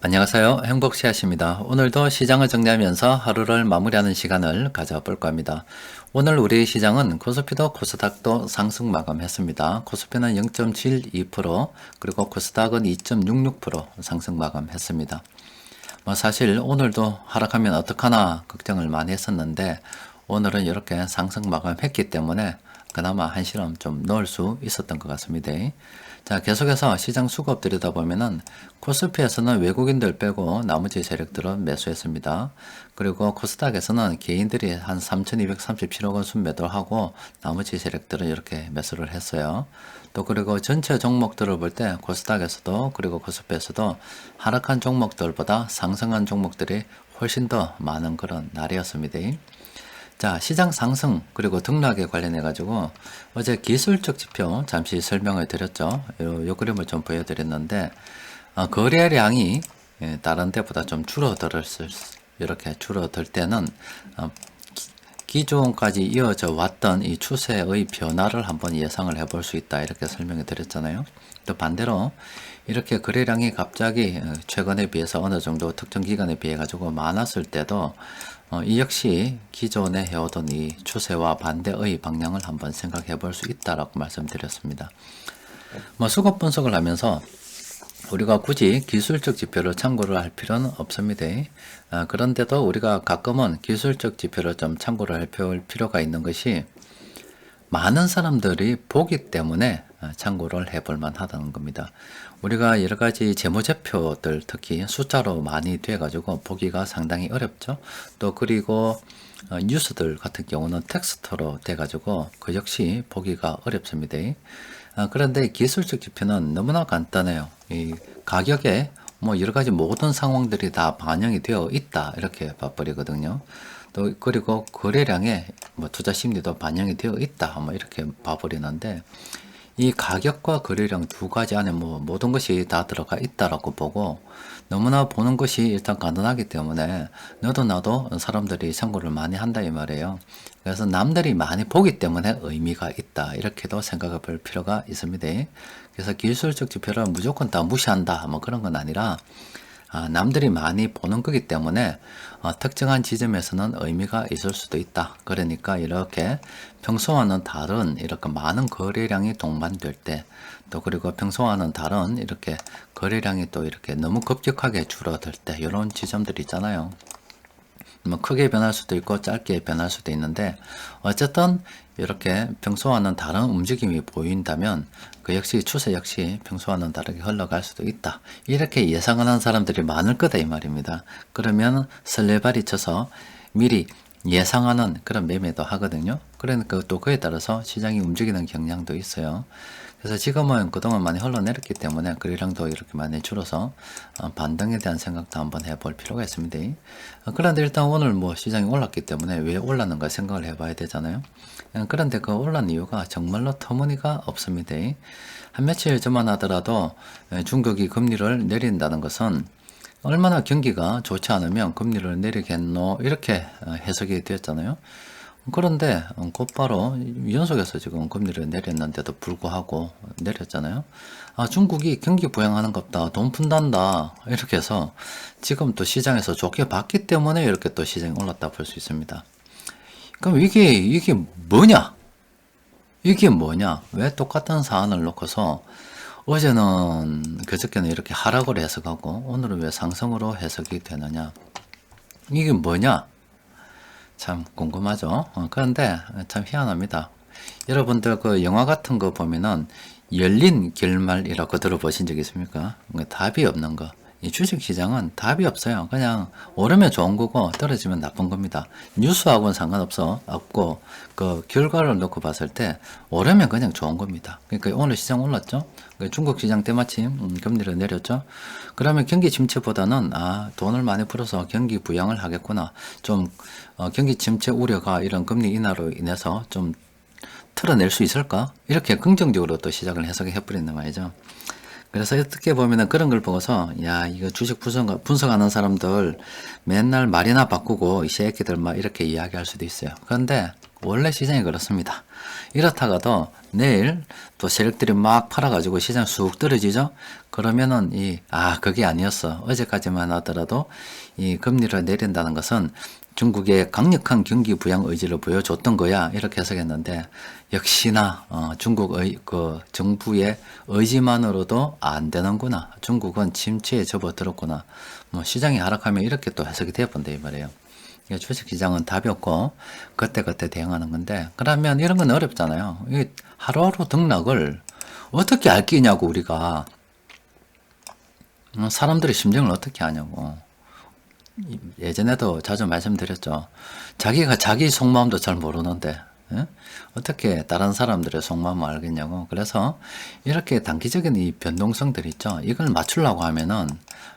안녕하세요. 행복씨앗입니다. 오늘도 시장을 정리하면서 하루를 마무리하는 시간을 가져볼 겁니다. 오늘 우리 시장은 코스피도 코스닥도 상승 마감했습니다. 코스피는 0.72%, 그리고 코스닥은 2.66% 상승 마감했습니다. 사실 오늘도 하락하면 어떡하나 걱정을 많이 했었는데, 오늘은 이렇게 상승 마감했기 때문에 그나마 한시름 좀 넣을 수 있었던 것 같습니다. 자, 계속해서 시장 수급 들여다보면은 코스피에서는 외국인들 빼고 나머지 세력들은 매수했습니다. 그리고 코스닥에서는 개인들이 한 3,237억 원 순매도를 하고 나머지 세력들은 이렇게 매수를 했어요. 또 그리고 전체 종목들을 볼 때 코스닥에서도 그리고 코스피에서도 하락한 종목들보다 상승한 종목들이 훨씬 더 많은 그런 날이었습니다. 자, 시장 상승 그리고 등락에 관련해 가지고 어제 기술적 지표 잠시 설명을 드렸죠. 요 그림을 좀 보여드렸는데, 거래량이 다른 때보다 좀 줄어들었을, 이렇게 줄어들 때는 기존까지 이어져 왔던 이 추세의 변화를 한번 예상을 해볼 수 있다, 이렇게 설명을 드렸잖아요. 또 반대로 이렇게 거래량이 갑자기 최근에 비해서 어느 정도 특정 기간에 비해 가지고 많았을 때도 이 역시 기존에 해오던 이 추세와 반대의 방향을 한번 생각해 볼 수 있다라고 말씀드렸습니다. 수급 분석을 하면서 우리가 굳이 기술적 지표를 참고를 할 필요는 없습니다. 그런데도 우리가 가끔은 기술적 지표를 좀 참고를 할 필요가 있는 것이, 많은 사람들이 보기 때문에 참고를 해볼 만하다는 겁니다. 우리가 여러 가지 재무제표들 특히 숫자로 많이 돼가지고 보기가 상당히 어렵죠. 또 그리고 뉴스들 같은 경우는 텍스트로 돼가지고 그 역시 보기가 어렵습니다. 그런데 기술적 지표는 너무나 간단해요. 이 가격에 여러 가지 모든 상황들이 다 반영이 되어 있다, 이렇게 봐버리거든요. 또 그리고 거래량에 투자 심리도 반영이 되어 있다, 이렇게 봐버리는데, 이 가격과 거래량 두 가지 안에 모든 것이 다 들어가 있다라고 보고, 너무나 보는 것이 일단 간단하기 때문에 너도 나도 사람들이 참고를 많이 한다, 이 말이에요. 그래서 남들이 많이 보기 때문에 의미가 있다, 이렇게도 생각해 볼 필요가 있습니다. 그래서 기술적 지표를 무조건 다 무시한다, 그런 건 아니라, 남들이 많이 보는 거기 때문에 특정한 지점에서는 의미가 있을 수도 있다. 그러니까 이렇게 평소와는 다른 이렇게 많은 거래량이 동반될 때, 또 그리고 평소와는 다른 이렇게 거래량이 또 이렇게 너무 급격하게 줄어들 때, 이런 지점들이 있잖아요. 크게 변할 수도 있고 짧게 변할 수도 있는데, 어쨌든 이렇게 평소와는 다른 움직임이 보인다면 그 역시 추세 역시 평소와는 다르게 흘러갈 수도 있다, 이렇게 예상을 한 사람들이 많을 거다, 이 말입니다. 그러면 설레발이 쳐서 미리 예상하는 그런 매매도 하거든요. 그러니까 또 그에 따라서 시장이 움직이는 경향도 있어요. 그래서 지금은 그동안 많이 흘러내렸기 때문에 거래량도 이렇게 많이 줄어서 반등에 대한 생각도 한번 해볼 필요가 있습니다. 그런데 일단 오늘 시장이 올랐기 때문에 왜 올랐는가 생각을 해봐야 되잖아요. 그런데 그 올랐는 이유가 정말로 터무니가 없습니다. 한 며칠 전만 하더라도 중국이 금리를 내린다는 것은 얼마나 경기가 좋지 않으면 금리를 내리겠노, 이렇게 해석이 되었잖아요. 그런데 곧바로 연속해서 지금 금리를 내렸는데도 불구하고 내렸잖아요. 중국이 경기 부양하는 겁다, 돈 푼단다, 이렇게 해서 지금 또 시장에서 좋게 봤기 때문에 이렇게 또 시장이 올랐다 볼 수 있습니다. 그럼 이게 뭐냐? 이게 뭐냐? 왜 똑같은 사안을 놓고서 어제는, 그저께는 이렇게 하락을 해석하고 오늘은 왜 상승으로 해석이 되느냐? 이게 뭐냐? 참 궁금하죠. 그런데 참 희한합니다. 여러분들 그 영화 같은 거 보면은 열린 결말이라고 들어보신 적 있습니까? 답이 없는 거. 이 주식시장은 답이 없어요. 그냥 오르면 좋은 거고 떨어지면 나쁜 겁니다. 뉴스하고는 없고, 그 결과를 놓고 봤을 때 오르면 그냥 좋은 겁니다. 그러니까 오늘 시장 올랐죠? 중국 시장 때마침 금리를 내렸죠? 그러면 경기 침체보다는 돈을 많이 풀어서 경기 부양을 하겠구나, 좀 경기 침체 우려가 이런 금리 인하로 인해서 좀 털어낼 수 있을까? 이렇게 긍정적으로 또 시작을 해석해 버린단 말이죠. 그래서 어떻게 보면은 그런 걸 보고서, 야, 이거 주식 분석하는 사람들 맨날 말이나 바꾸고 이 새끼들 막 이렇게 이야기할 수도 있어요. 그런데 원래 시장이 그렇습니다. 이렇다가도 내일 또 세력들이 막 팔아가지고 시장 쑥 떨어지죠? 그러면은 그게 아니었어. 어제까지만 하더라도 이 금리를 내린다는 것은 중국의 강력한 경기 부양 의지를 보여줬던 거야. 이렇게 해석했는데, 역시나, 중국의 그 정부의 의지만으로도 안 되는구나. 중국은 침체에 접어들었구나. 뭐 시장이 하락하면 이렇게 또 해석이 되어본다, 이 말이에요. 주식시장은 답이 없고 그때그때 대응하는 건데, 그러면 이런 건 어렵잖아요. 이 하루하루 등락을 어떻게 알 끼냐고, 우리가. 사람들의 심정을 어떻게 아냐고. 예전에도 자주 말씀드렸죠. 자기가 자기 속마음도 잘 모르는데 어떻게 다른 사람들의 속마음을 알겠냐고. 그래서 이렇게 단기적인 이 변동성들 있죠. 이걸 맞추려고 하면은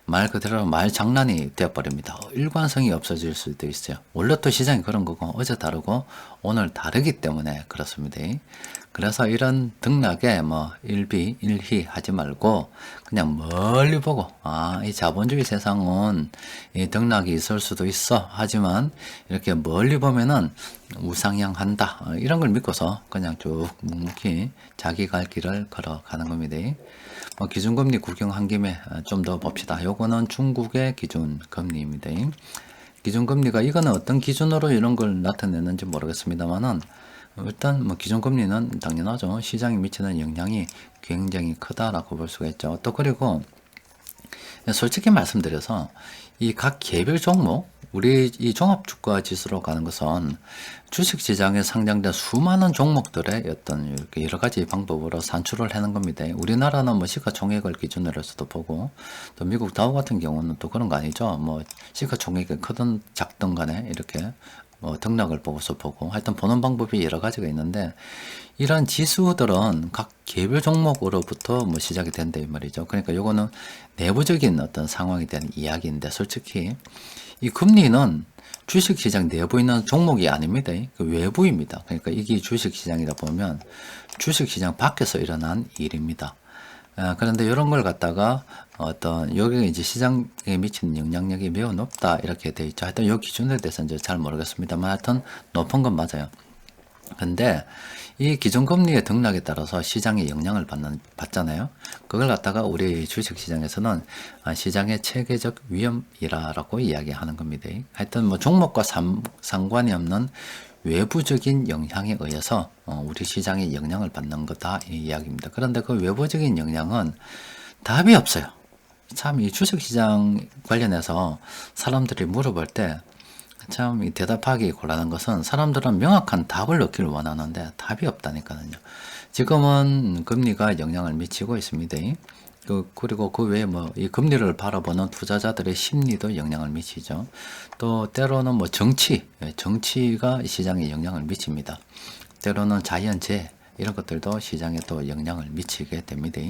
말 그대로 말 장난이 되어버립니다. 일관성이 없어질 수도 있어요. 원래 또 시장이 그런 거고 어제 다르고 오늘 다르기 때문에 그렇습니다. 그래서 이런 등락에 뭐 일비1희 하지 말고 그냥 멀리 보고, 이 자본주의 세상은 이 등락이 있을 수도 있어. 하지만 이렇게 멀리 보면은 우상향한다. 이런 걸 믿고서 그냥 쭉 묵묵히 자기 갈 길을 걸어가는 겁니다. 기준금리 구경한 김에 좀 더 봅시다. 요거는 중국의 기준금리입니다. 기준금리가 이거는 어떤 기준으로 이런 걸 나타내는지 모르겠습니다만은, 일단 기준금리는 당연하죠. 시장에 미치는 영향이 굉장히 크다라고 볼 수가 있죠. 또 그리고 솔직히 말씀드려서 이 각 개별 종목, 우리 이 종합주가 지수로 가는 것은 주식시장에 상장된 수많은 종목들의 어떤 이렇게 여러 가지 방법으로 산출을 하는 겁니다. 우리나라는 뭐 시가총액을 기준으로 해서도 보고, 또 미국 다우 같은 경우는 또 그런 거 아니죠. 뭐 시가총액이 크든 작든 간에 이렇게 등락을 보고서 보고, 하여튼 보는 방법이 여러 가지가 있는데, 이런 지수들은 각 개별 종목으로부터 시작이 된다 이 말이죠. 그러니까 요거는 내부적인 어떤 상황에 대한 이야기인데, 솔직히 이 금리는 주식시장 내부에 있는 종목이 아닙니다. 그 외부입니다. 그러니까 이게 주식시장이다 보면 주식시장 밖에서 일어난 일입니다. 그런데 이런 걸 갖다가 여기 이제 시장에 미치는 영향력이 매우 높다 이렇게 돼 있죠. 하여튼 이 기준에 대해서는 이제 잘 모르겠습니다만, 하여튼 높은 건 맞아요. 근데 이 기준금리의 등락에 따라서 시장에 영향을 받잖아요. 그걸 갖다가 우리 주식시장에서는 시장의 체계적 위험이라고 이야기하는 겁니다. 하여튼 종목과 상관이 없는 외부적인 영향에 의해서 우리 시장에 영향을 받는 거다 이 이야기입니다. 그런데 그 외부적인 영향은 답이 없어요. 참 이 주식시장 관련해서 사람들이 물어볼 때 참 대답하기 곤란한 것은, 사람들은 명확한 답을 얻기를 원하는데 답이 없다니까요. 지금은 금리가 영향을 미치고 있습니다. 그리고 그 외에 이 금리를 바라보는 투자자들의 심리도 영향을 미치죠. 또 때로는 정치가 시장에 영향을 미칩니다. 때로는 자연재해 이런 것들도 시장에 또 영향을 미치게 됩니다.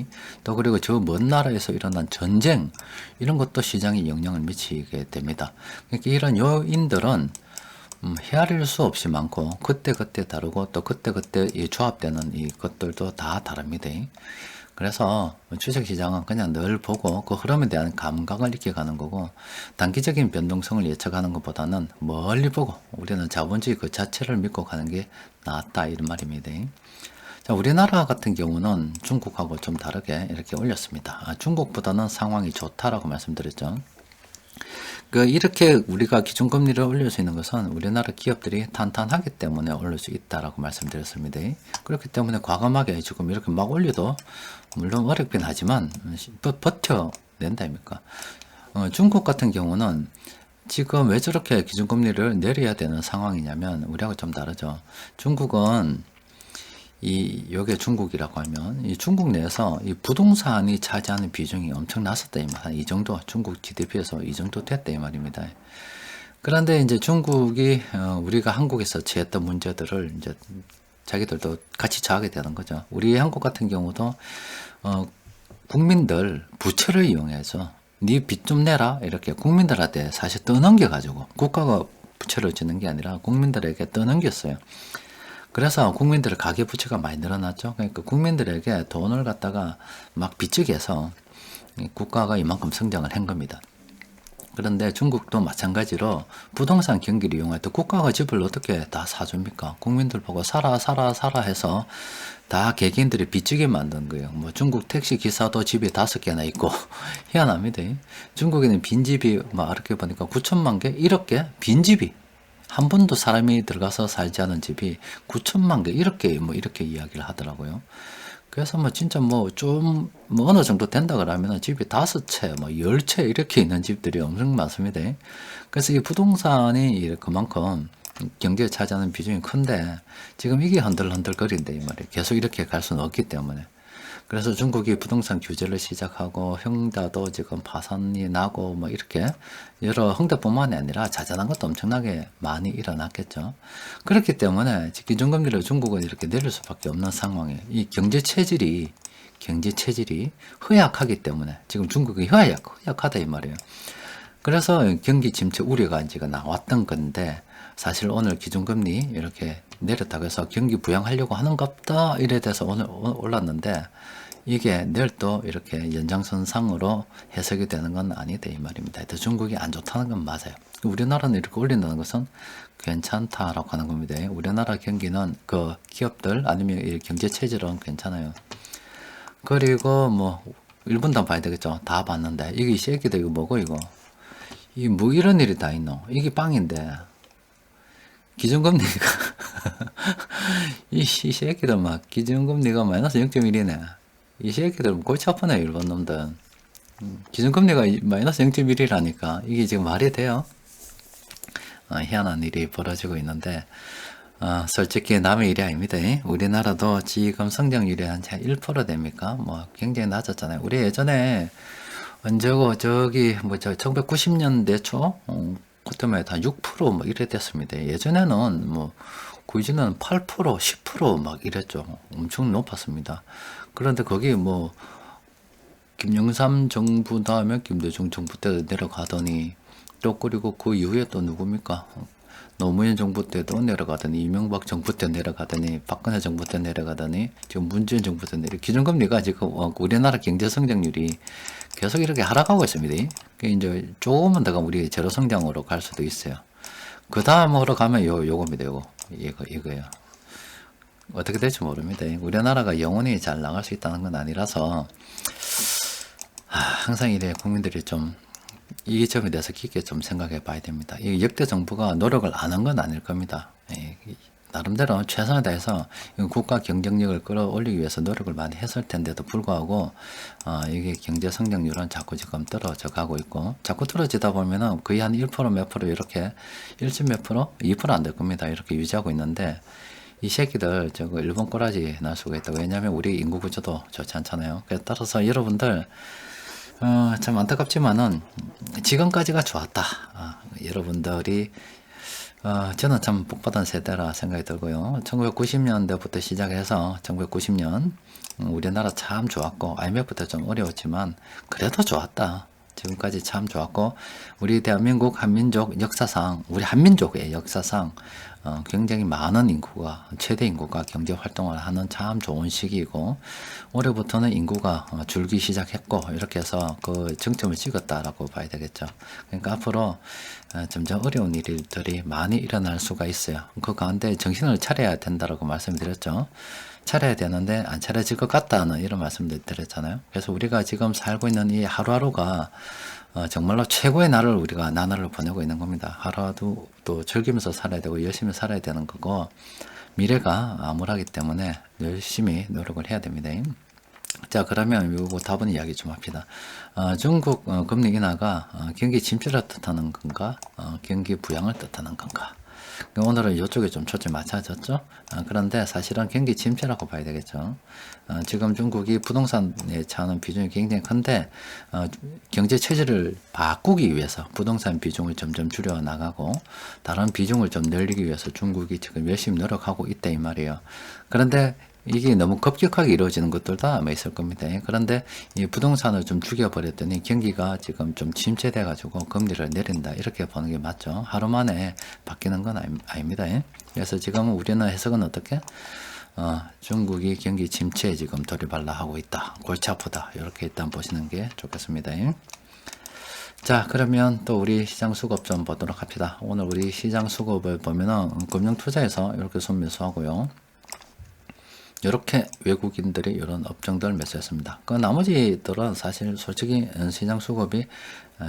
또 그리고 저 먼 나라에서 일어난 전쟁 이런 것도 시장에 영향을 미치게 됩니다. 그러니까 이런 요인들은 헤아릴 수 없이 많고 그때그때 다르고, 또 그때그때 이 조합되는 이 것들도 다 다릅니다. 그래서 주식시장은 그냥 늘 보고 그 흐름에 대한 감각을 익혀가는 거고, 단기적인 변동성을 예측하는 것보다는 멀리 보고 우리는 자본주의 그 자체를 믿고 가는 게 낫다 이런 말입니다. 자, 우리나라 같은 경우는 중국하고 좀 다르게 이렇게 올렸습니다. 중국보다는 상황이 좋다라고 말씀드렸죠. 이렇게 우리가 기준금리를 올릴 수 있는 것은 우리나라 기업들이 탄탄하기 때문에 올릴 수 있다라고 말씀드렸습니다. 그렇기 때문에 과감하게 지금 이렇게 막 올려도 물론 어렵긴 하지만 버텨낸다입니까? 중국 같은 경우는 지금 왜 저렇게 기준금리를 내려야 되는 상황이냐면 우리하고 좀 다르죠. 중국은 요게 중국이라고 하면 이 중국 내에서 이 부동산이 차지하는 비중이 엄청 났었다 이 말. 이 정도 중국 GDP에서 이 정도 됐다 이 말입니다. 그런데 이제 중국이 우리가 한국에서 취했던 문제들을 이제 자기들도 같이 처하게 되는 거죠. 우리 한국 같은 경우도 국민들 부채를 이용해서 네 빚 좀 내라 이렇게 국민들한테 사실 떠넘겨 가지고, 국가가 부채를 짓는 게 아니라 국민들에게 떠넘겼어요. 그래서 국민들의 가계부채가 많이 늘어났죠. 그러니까 국민들에게 돈을 갖다가 막 빚지게 해서 국가가 이만큼 성장을 한 겁니다. 그런데 중국도 마찬가지로 부동산 경기를 이용해서 국가가 집을 어떻게 다 사줍니까? 국민들 보고 살아 해서 다 개개인들이 빚지게 만든 거예요. 뭐 중국 택시 기사도 집이 5개나 있고 희한합니다. 중국에는 빈집이 막 이렇게 보니까 9천만 개, 1억 개 빈집이 한 번도 사람이 들어가서 살지 않은 집이 9천만 개, 이렇게 뭐 이렇게 이야기를 하더라고요. 그래서 뭐 진짜 뭐 좀 뭐 어느 정도 된다 그러면은 집이 5채, 뭐 10채 이렇게 있는 집들이 엄청 많습니다. 그래서 이 부동산이 그만큼 경제에 차지하는 비중이 큰데 지금 이게 흔들흔들 거린다 이 말이에요. 계속 이렇게 갈 수는 없기 때문에. 그래서 중국이 부동산 규제를 시작하고 헝다도 지금 파산이 나고 뭐 이렇게 여러 헝다뿐만이 아니라 자잘한 것도 엄청나게 많이 일어났겠죠. 그렇기 때문에 기준금리를 중국은 이렇게 내릴 수밖에 없는 상황이에요. 이 경제 체질이 허약하기 때문에 지금 중국이 허약하다 이 말이에요. 그래서 경기 침체 우려가 이제 나왔던 건데 사실 오늘 기준금리 이렇게 내렸다고 해서 경기 부양하려고 하는갑다 이래 돼서 오늘 올랐는데 이게 내일 또 이렇게 연장선상으로 해석이 되는 건 아니다 이 말입니다. 중국이 안 좋다는 건 맞아요. 우리나라는 이렇게 올린다는 것은 괜찮다라고 하는 겁니다. 우리나라 경기는 그 기업들 아니면 이 경제 체질은 괜찮아요. 그리고 뭐 일본도 봐야 되겠죠. 다 봤는데 이게 이 새끼들 이거 뭐고 이거 이 뭐 이런 일이 다 있노? 이게 빵인데 기준금리가 이 새끼들 막 기준금리가 마이너스 0.1이네. 이 새끼들 골치 아프네 일본 놈들. 기준금리가 마이너스 0.1이라니까 이게 지금 말이 돼요? 희한한 일이 벌어지고 있는데 솔직히 남의 일이 아닙니다. 우리나라도 지금 성장률이 한 1% 됩니까? 뭐 굉장히 낮았잖아요. 우리 예전에 언제고 저기 뭐 저 1990년대 초 그때만 다 6%뭐 이래 됐습니다. 예전에는 뭐 구지는 8%, 10%막 이랬죠. 엄청 높았습니다. 그런데 거기 뭐 김영삼 정부 다음에 김대중 정부 때 내려가더니 또 그리고 그 이후에 또 누굽니까? 노무현 정부 때도 내려가더니 이명박 정부 때 내려가더니 박근혜 정부 때 내려가더니 지금 문재인 정부 때 기준금리가 지금 우리나라 경제 성장률이 계속 이렇게 하락하고 있습니다. 이제 조금만 더 가면 우리 제로 성장으로 갈 수도 있어요. 그 다음으로 가면 요겁니다. 이거예요. 어떻게 될지 모릅니다. 우리나라가 영원히 잘 나갈 수 있다는 건 아니라서 항상 이래 국민들이 좀 이 점에 대해서 깊게 좀 생각해 봐야 됩니다. 이 역대 정부가 노력을 안 한 건 아닐 겁니다. 나름대로 최선을 다해서 국가 경쟁력을 끌어올리기 위해서 노력을 많이 했을 텐데도 불구하고 이게 경제 성장률은 자꾸 지금 떨어져 가고 있고 자꾸 떨어지다 보면은 거의 한 1% 몇 프로 이렇게 1점 몇 프로? 2% 안 될 겁니다. 이렇게 유지하고 있는데 이 새끼들 저거 일본 꼬라지 날 수가 있다. 왜냐하면 우리 인구 구조도 좋지 않잖아요. 그래서 따라서 여러분들 참 안타깝지만은 지금까지가 좋았다. 여러분들이 저는 참 복받은 세대라 생각이 들고요. 1990년대부터 시작해서 1990년 우리나라 참 좋았고 IMF 때 좀 어려웠지만 그래도 좋았다. 지금까지 참 좋았고 우리 대한민국 한민족 역사상 우리 한민족의 역사상 굉장히 많은 인구가 최대 인구가 경제 활동을 하는 참 좋은 시기이고 올해부터는 인구가 줄기 시작했고 이렇게 해서 그 정점을 찍었다라고 봐야 되겠죠. 그러니까 앞으로 점점 어려운 일들이 많이 일어날 수가 있어요. 그 가운데 정신을 차려야 된다라고 말씀드렸죠. 차려야 되는데 안 차려질 것 같다는 이런 말씀들 드렸잖아요. 그래서 우리가 지금 살고 있는 이 하루하루가 정말로 최고의 날을 우리가 나날을 보내고 있는 겁니다. 하루하루 또 즐기면서 살아야 되고 열심히 살아야 되는 거고 미래가 암울하기 때문에 열심히 노력을 해야 됩니다. 자 그러면 요거 답은 이야기 좀 합시다. 중국 금리 인하가 경기 침체를 뜻하는 건가 경기 부양을 뜻하는 건가. 오늘은 이쪽에 좀 초점이 맞춰졌죠. 그런데 사실은 경기 침체라고 봐야 되겠죠. 지금 중국이 부동산에 차는 비중이 굉장히 큰데 경제 체질을 바꾸기 위해서 부동산 비중을 점점 줄여 나가고 다른 비중을 좀 늘리기 위해서 중국이 지금 열심히 노력하고 있다 이 말이에요. 그런데 이게 너무 급격하게 이루어지는 것들도 아마 있을 겁니다. 그런데 이 부동산을 좀 죽여버렸더니 경기가 지금 좀 침체돼가지고 금리를 내린다 이렇게 보는 게 맞죠. 하루 만에 바뀌는 건 아닙니다. 그래서 지금 우리는 해석은 어떻게? 중국이 경기 침체에 지금 돌입하려 하고 있다. 골치 아프다. 이렇게 일단 보시는 게 좋겠습니다. 자, 그러면 또 우리 시장 수급 좀 보도록 합시다. 오늘 우리 시장 수급을 보면은 금융투자에서 이렇게 순매수하고요. 이렇게 외국인들이 이런 업종들 매수했습니다. 그 나머지들은 사실 솔직히 시장 수급이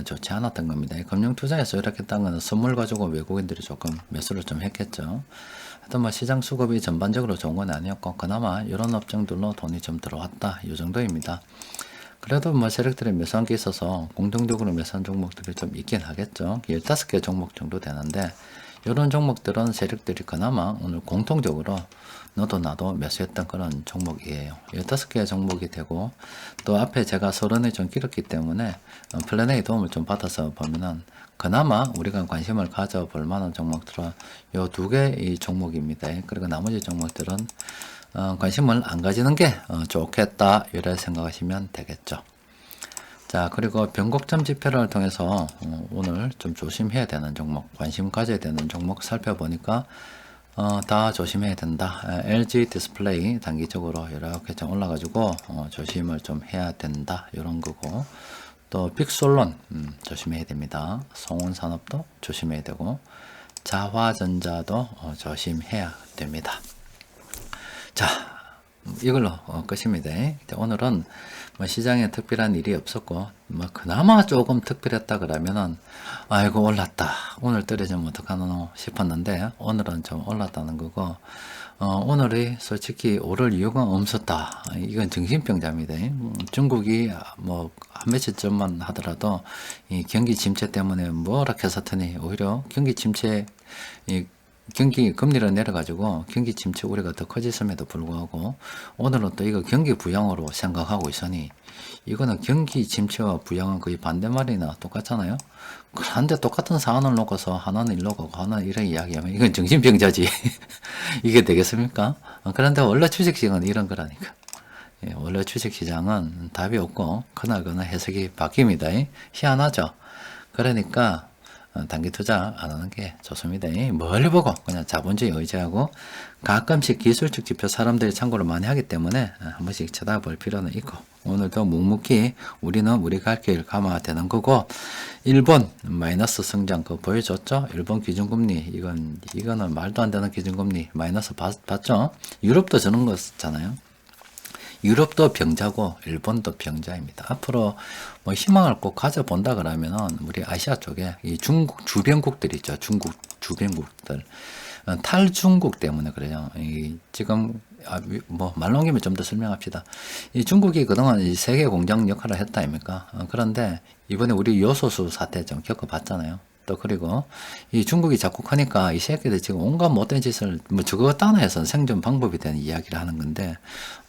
좋지 않았던 겁니다. 금융투자에서 이렇게 딴 거는 선물 가지고 외국인들이 조금 매수를 좀 했겠죠. 하여튼 뭐 시장 수급이 전반적으로 좋은 건 아니었고 그나마 이런 업종들로 돈이 좀 들어왔다 이 정도입니다. 그래도 뭐 세력들이 매수한 게 있어서 공통적으로 매수한 종목들이 좀 있긴 하겠죠. 15개 종목 정도 되는데 이런 종목들은 세력들이 그나마 오늘 공통적으로 너도 나도 매수했던 그런 종목이에요. 15개 종목이 되고 또 앞에 제가 서론이 좀 길었기 때문에 플랜 A 도움을 좀 받아서 보면은 그나마 우리가 관심을 가져볼 만한 종목들은 요 두 개의 종목입니다. 그리고 나머지 종목들은 관심을 안 가지는 게 좋겠다 이렇게 생각하시면 되겠죠. 자, 그리고 변곡점 지표를 통해서 오늘 좀 조심해야 되는 종목, 관심 가져야 되는 종목 살펴보니까 다 조심해야 된다. LG 디스플레이 단기적으로 이렇게 좀 올라가지고 조심을 좀 해야 된다 이런 거고, 또 빅솔론 조심해야 됩니다. 성운산업도 조심해야 되고 자화전자도 조심해야 됩니다. 자, 이걸로 끝입니다. 오늘은 뭐 시장에 특별한 일이 없었고 뭐 그나마 조금 특별했다 그러면은 아이고 올랐다 오늘 떨어지면 어떡하노 싶었는데 오늘은 좀 올랐다는 거고, 오늘이 솔직히 오를 이유가 없었다 이건 정신병자입니다. 중국이 뭐 한 며칠 전만 하더라도 이 경기 침체 때문에 뭐라 해서더니 오히려 경기 침체 경기 금리를 내려가지고 경기 침체 우려가 더 커졌음에도 불구하고 오늘은 또 이거 경기 부양으로 생각하고 있으니 이거는 경기 침체와 부양은 거의 반대말이나 똑같잖아요. 그런데 똑같은 사안을 놓고서 하나는 일로 가고 하나는 이런 이야기하면 이건 정신병자지. 이게 되겠습니까? 그런데 원래 주식시장은 이런 거라니까. 원래 주식시장은 답이 없고 그날그날 해석이 바뀝니다. 희한하죠. 그러니까 단기 투자 안 하는 게 좋습니다. 멀리 보고 그냥 자본주의 의지하고 가끔씩 기술적 지표 사람들이 참고를 많이 하기 때문에 한 번씩 쳐다볼 필요는 있고, 오늘도 묵묵히 우리는 우리 갈 길 가면 되는 거고, 일본 마이너스 성장 그거 보여줬죠? 일본 기준금리 이거는 말도 안 되는 기준금리 마이너스 봤죠? 유럽도 저런 거잖아요. 유럽도 병자고 일본도 병자입니다. 앞으로 뭐 희망을 꼭 가져본다 그러면은 우리 아시아 쪽에 이 중국 주변국들 있죠. 중국 주변국들 탈중국 때문에 그래요. 이 지금 뭐 말 넘기면 좀 더 설명합시다. 이 중국이 그동안 이 세계 공장 역할을 했다 아닙니까? 그런데 이번에 우리 요소수 사태 좀 겪어봤잖아요. 또 그리고 이 중국이 자꾸 크니까 이 새끼들 지금 온갖 못된 짓을 뭐 저거 따나해서 생존 방법에 대한 이야기를 하는 건데,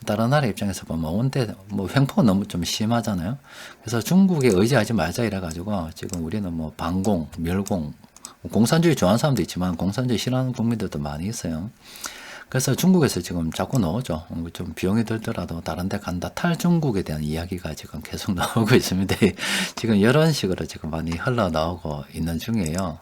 다른 나라 입장에서 보면 온데 뭐 횡포가 너무 좀 심하잖아요. 그래서 중국에 의지하지 말자 이래 가지고 지금 우리는 뭐 반공, 멸공, 공산주의 좋아하는 사람도 있지만 공산주의 싫어하는 국민들도 많이 있어요. 그래서 중국에서 지금 자꾸 나오죠. 좀 비용이 들더라도 다른 데 간다. 탈중국에 대한 이야기가 지금 계속 나오고 있습니다. 지금 이런 식으로 지금 많이 흘러나오고 있는 중이에요.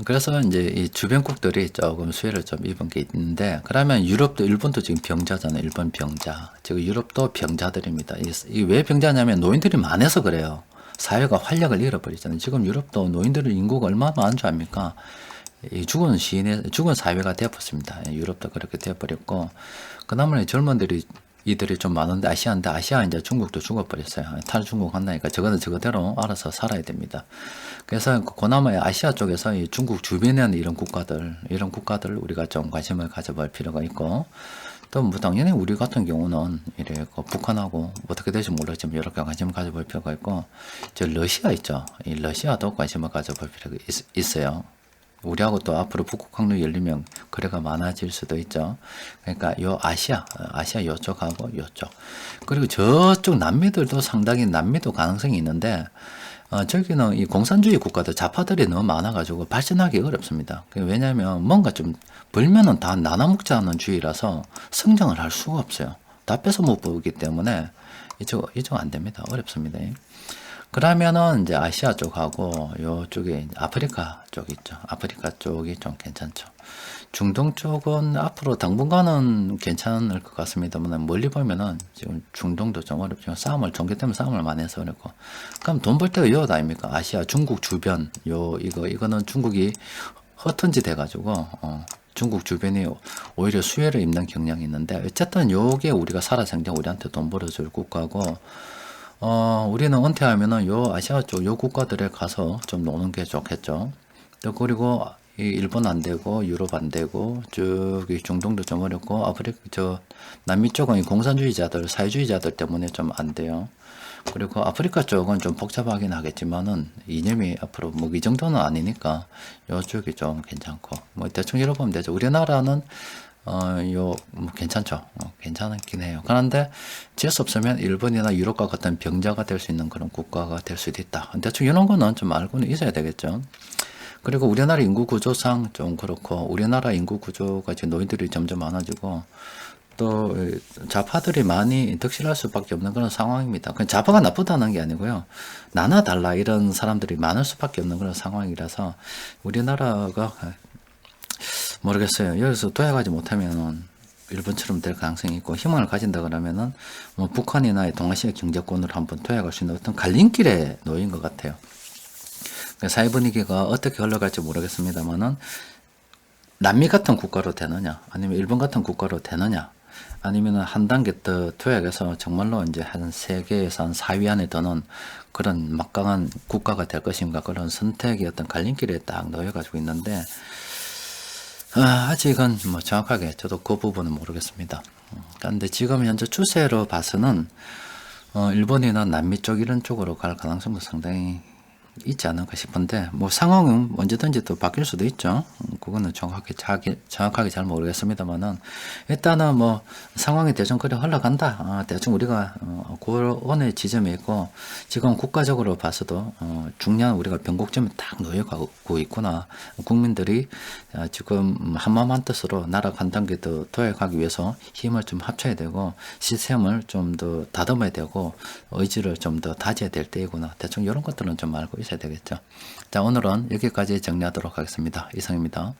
그래서 이제 이 주변국들이 조금 수혜를 좀 입은 게 있는데, 그러면 유럽도 일본도 지금 병자잖아요. 일본 병자. 지금 유럽도 병자들입니다. 이 왜 병자냐면 노인들이 많아서 그래요. 사회가 활력을 잃어버리잖아요. 지금 유럽도 노인들 인구가 얼마나 많은 줄 압니까? 이 죽은 사회가 되어버렸습니다. 유럽도 그렇게 되어버렸고, 그나마 젊은들이 이들이 좀 많은데 아시아인데, 아시아 이제 중국도 죽어버렸어요. 탈중국 한다니까 저거는 저거대로 알아서 살아야 됩니다. 그래서 그나마 아시아 쪽에서 이 중국 주변에 있는 이런 국가들 우리가 좀 관심을 가져볼 필요가 있고, 또 뭐 당연히 우리 같은 경우는 이래 북한하고 어떻게 될지 모르지만 이렇게 관심을 가져볼 필요가 있고, 저 러시아 있죠. 이 러시아도 관심을 가져볼 필요가 있어요. 우리하고 또 앞으로 북극 항로 열리면 거래가 많아질 수도 있죠. 그러니까 요 아시아 요쪽하고 요쪽, 그리고 저쪽 남미들도 상당히 남미도 가능성이 있는데, 저기는 이 공산주의 국가들 좌파들이 너무 많아가지고 발전하기 어렵습니다. 왜냐하면 뭔가 좀 벌면은 다 나눠먹자는 주의라서 성장을 할 수가 없어요. 다 뺏어 못 보기 때문에 이쪽 안 됩니다. 어렵습니다. 그러면은 이제 아시아 쪽하고 요쪽에 이제 아프리카 쪽 있죠. 아프리카 쪽이 좀 괜찮죠. 중동 쪽은 앞으로 당분간은 괜찮을 것 같습니다만 멀리 보면은 지금 중동도 좀 어렵죠. 종교 때문에 싸움을 많이 해서 어렵고. 그럼 돈 벌 때가 이거 아닙니까? 아시아, 중국 주변 이거는 중국이 허튼지 돼가지고 중국 주변이 오히려 수혜를 입는 경향이 있는데 어쨌든 요게 우리가 살아생전 우리한테 돈 벌어줄 국가고 우리는 은퇴하면은 요 아시아 쪽 요 국가들에 가서 좀 노는 게 좋겠죠. 또 그리고 이 일본 안 되고 유럽 안 되고 저기 중동도 좀 어렵고 남미 쪽은 이 공산주의자들 사회주의자들 때문에 좀 안 돼요. 그리고 아프리카 쪽은 좀 복잡하긴 하겠지만은 이념이 앞으로 뭐 이 정도는 아니니까 요쪽이 좀 괜찮고 뭐 대충 읽어보면 되죠. 우리나라는 뭐 괜찮죠. 괜찮긴 해요. 그런데 재수 없으면 일본이나 유럽과 같은 병자가 될 수 있는 그런 국가가 될 수도 있다. 대충 이런 거는 좀 알고는 있어야 되겠죠. 그리고 우리나라 인구 구조상 좀 그렇고 우리나라 인구 구조가 지금 노인들이 점점 많아지고 또 좌파들이 많이 득실할 수밖에 없는 그런 상황입니다. 그 좌파가 나쁘다는 게 아니고요. 나나 달라 이런 사람들이 많을 수밖에 없는 그런 상황이라서 우리나라가 모르겠어요. 여기서 도약하지 못하면은 일본처럼 될 가능성이 있고 희망을 가진다 그러면은 뭐 북한이나 동아시아 경제권으로 한번 도약할 수 있는 어떤 갈림길에 놓인 것 같아요. 사회 분위기가 어떻게 흘러갈지 모르겠습니다만은 남미 같은 국가로 되느냐 아니면 일본 같은 국가로 되느냐 아니면 한 단계 더 도약해서 정말로 이제 한 세계에서 한 4위 안에 드는 그런 막강한 국가가 될 것인가 그런 선택의 어떤 갈림길에 딱 놓여가지고 있는데 아직은 뭐 정확하게 저도 그 부분은 모르겠습니다. 그런데 지금 현재 추세로 봐서는 일본이나 남미 쪽 이런 쪽으로 갈 가능성도 상당히 있지 않을까 싶은데 뭐 상황은 언제든지 또 바뀔 수도 있죠. 그거는 정확하게 잘 모르겠습니다만은 일단은 뭐 상황이 대충 그래 흘러간다. 대충 우리가 그원의 지점에 있고 지금 국가적으로 봐서도 중요한 우리가 변곡점에 딱 놓여가고 있구나. 국민들이 지금 한마음 한뜻으로 나라 한 단계 더 도약하기 위해서 힘을 좀 합쳐야 되고 시스템을 좀 더 다듬어야 되고 의지를 좀 더 다져야 될 때이구나. 대충 이런 것들은 좀 알고 있어야 되겠죠. 자, 오늘은 여기까지 정리하도록 하겠습니다. 이상입니다.